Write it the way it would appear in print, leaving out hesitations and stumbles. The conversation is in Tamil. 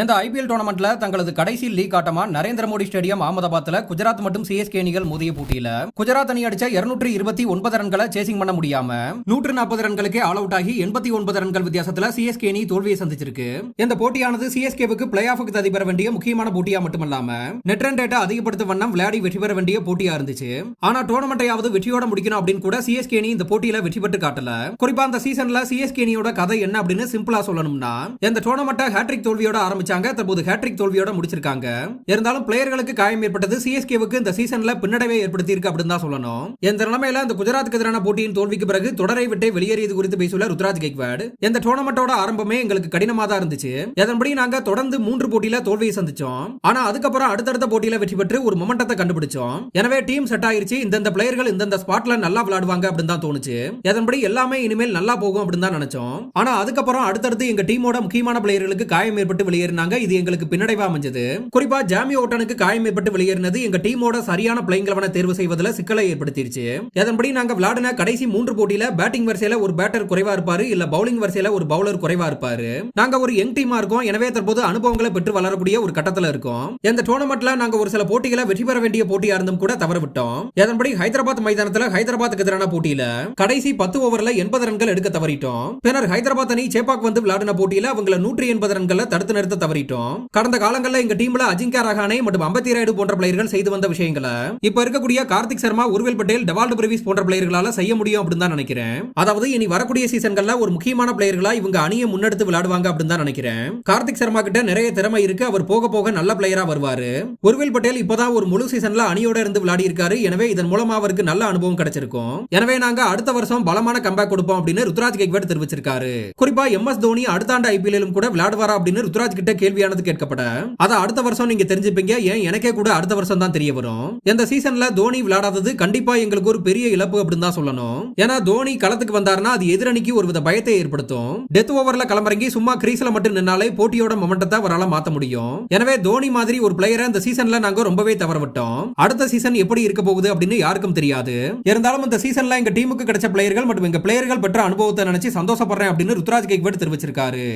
இந்த ஐபிஎல் டோர்னமெண்ட்ல தங்களது கடைசி லீக் ஆட்டமா நரேந்திர மோடி ஸ்டேடியம் அகமதாபாத்ல குஜராத் மற்றும் சிஎஸ்கே அணிகள் மோதிய போட்டியில குஜராத் அணி அடிச்ச 229 ரன்களை சேசிங் பண்ண முடியாம 140 ரன்களுக்கே ஆல் அவுட் ஆகி 89 ரன்கள் வித்தியாசத்துல சிஎஸ்கே அணி தோல்வியை சந்திச்சிருக்கு. இந்த போட்டியானது சிஎஸ்கேவுக்கு பிளே ஆஃபுக்கு தகுதி பெற வேண்டிய முக்கியமான போட்டியா மட்டுமல்லாம நெட் ரன் ரேட்டை அதிகப்படுத்த வண்ணம் விளையாடி வெற்றி பெற வேண்டிய போட்டியா இருந்துச்சு. ஆனா டோர்னமெண்டையாவது வெற்றியோட முடிக்கணும் அப்படின்னு கூட சிஎஸ்கே அணி இந்த போட்டியில வெற்றி பெற்று காட்டல. குறிப்பா அந்த சீசன்ல சிஎஸ்கே அணியோட கதை என்ன அப்படின்னு சிம்பிளா சொல்லணும்னா, இந்த டோர்னமெண்ட்டை ஹேட்ரிக் தோல்வியோட ஆரம்பிச்சாங்க. தற்போது ஹேட்ரிக் தோல்வியோட முடிச்சிருக்காங்க. இருந்தாலும் பிளேயர்களுக்கு காயம் ஏற்பட்டது சிஎஸ்கேவுக்கு இந்த சீசன்ல பின்னடைவை ஏற்படுத்தி இருக்கு அப்படின்னு தான் சொல்லணும். இந்த நிலைமையில இந்த குஜராத்துக்கு எதிரான போட்டியின் தோல்விக்கு பிறகு தொடரை விட்டு வெளியேறியது குறித்து பேசியுள்ள ருத்ராஜ் கெய்க்வாட், இந்த டோர்னமெண்டோட ஆரம்பமே எங்களுக்கு கடினமா தான் இருந்துச்சு. அதன்படி நாங்க தொடர்ந்து 3 போட்டியில தோல்வியை சந்திச்சோம். ஆனா அதுக்கப்புறம் அடுத்தடுத்த போட்டியில வெற்றி பெற்று ஒரு மொமெண்டத்தை கண்டுபிடிச்சோம். எனவே டீம் செட் ஆயிருச்சு. இந்த பிளேயர்கள் இந்த ஸ்பாட்ல நல்லா விளையாடுவாங்க அப்படின்னு தான் தோணுச்சு. அதன்படி எல்லாமே இனிமேல் நல்லா போகும் அப்படின்னு தான் நினைச்சோம். ஆனா அதுக்கப்புறம் அடுத்தடுத்து எங்க டீமோட முக்கியமான பிளேயர்களுக்கு காயம் ஏற்பட்டு வெளியேறினாங்க. இது எங்களுக்கு பின்னடைவா அமைஞ்சது. குறிப்பா ஜாமி ஓட்டனுக்கு காயம் ஏற்பட்டு வெளியேறினது எங்க டீமோட சரியான பிளேயிங் லெவனை தேர்வு செய்வதில் சிக்கலை ஏற்படுத்திருச்சு. அதன்படி நாங்க விளையாடின கடைசி 3 போட்டியில பேட்டிங் வரிசையில ஒரு பேட்டர் குறைவா இருப்பாரு, இல்ல பவுலிங் வரிசையில ஒரு பவுலர் குறைவா இருப்பாரு. நாங்க ஒரு யங் டீமா இருக்கோம். எனவே தற்போது அனுபவங்களை பெற்று வளரக்கூடிய ஒரு கட்டத்துல இருக்கோம். இந்த டோர்னமெண்ட்ல நாங்க ஒரு சில போட்டிகளை வெற்றி பெற வேண்டிய போட்டியா இருந்தும் கூட தவற விட்டோம். அதன்படி ஹைதராபாத் மைதானத்துல ஹைதராபாத்துக்கு எதிரான போட்டியில கடைசி 10 ஓவர்ல 80 ரன்கள் எடுக்க தவறிட்டோம். பின்னர் ஹைதராபாத் அணி சேப்பாக் வந்து விளையாடின போட்டியில அவங்கள 180 ரன்களை தடுத்து நிறுத்த தவறிட்டோம். கடந்த காலங்களில் எங்க டீம்ல அஜிங்கா ரஹானே மற்றும் அம்பத்தி ராயுடு போன்ற பிளேயர்கள் செய்து வந்த விஷயங்களை இப்ப இருக்கக்கூடிய கார்த்திக் சர்மா, உர்வில் பட்டேல், டெவால்ட் பிரவிஸ் போன்ற பிளேயர்களால செய்ய முடியும் அப்படின்னு தான் நினைக்கிறேன். அதாவது இனி வரக்கூடிய சீசன்கள்ல ஒரு முக்கியமான பிளேயர்களா இவங்க அணியை முன்னெடுத்து விளையாடுவாங்க அப்படின்னு தான் நினைக்கிறேன். கார்த்திக் சர்மா கிட்ட நிறைய திறமை இருக்கு. அவர் போக போக நல்ல பிளேயரா வருவாரு. உர்வில் பட்டேல் இப்பதான் ஒரு முழு சீசன்ல அணியோட இருந்து விளையாடி இருக்காரு. எனவே இதன் மூலமா அவருக்கு நல்ல அனுபவம் கிடைச்சிருக்கும். எனவே நாங்க அடுத்த வருஷம் பலமான கம்பேக் கொடுப்போம் அப்படின்னு ருத்ராஜ் கெய்க்வாட் தெரிவிச்சிருக்காரு. குறிப்பா எம்எஸ் தோனி அடுத்த ஆண்டு ஐபிஎல்லும் கூட விளையாடுவாரா அப்படின்னு ருத்ராஜ் கிட்ட கேள்வியானது கேட்கப்பட, அத அடுத்த வருஷம் நீங்க தெரிஞ்சுப்பீங்க. ஏன் எனக்கே கூட அடுத்த வருஷம் தான் தெரிய வரும். இந்த சீசன்ல தோனி விளையாடாதது கண்டிப்பா எங்களுக்கு ஒரு பெரிய இழப்பு அப்படின்னு தான் சொல்லணும். ஏன்னா தோனி களத்துக்கு வந்தாருன்னா அது எதிரணிக்கு ஒருவித பயத்தை ஏற்படுத்தும். டெத் ஓவர்ல களமிறங்கி சும்மா கிரீஸ்ல மட்டும் நின்னாலே போட்டியோட மொமெண்டத்தை அவரால மாத்த முடியும். எனவே தோனி மாதிரி ஒரு பிளேயரை இந்த சீசன்ல நாங்க ரொம்பவே தவற விட்டோம். அடுத்த சீசன் எப்படி இருக்க போகுது அப்படின்னு யாருக்கும் தெரியாது. இருந்தாலும் இந்த சீசன்ல எங்க டீமுக்கு கிடைச்ச பிளேயர்கள் மற்றும் எங்க பிளேயர்கள் பெற்ற அனுபவத்தை நினைச்சு சந்தோஷப்படுறேன் அப்படின்னு ருத்ராஜ் கெய்க்வாட் தெரிவிச்சிருக்காரு.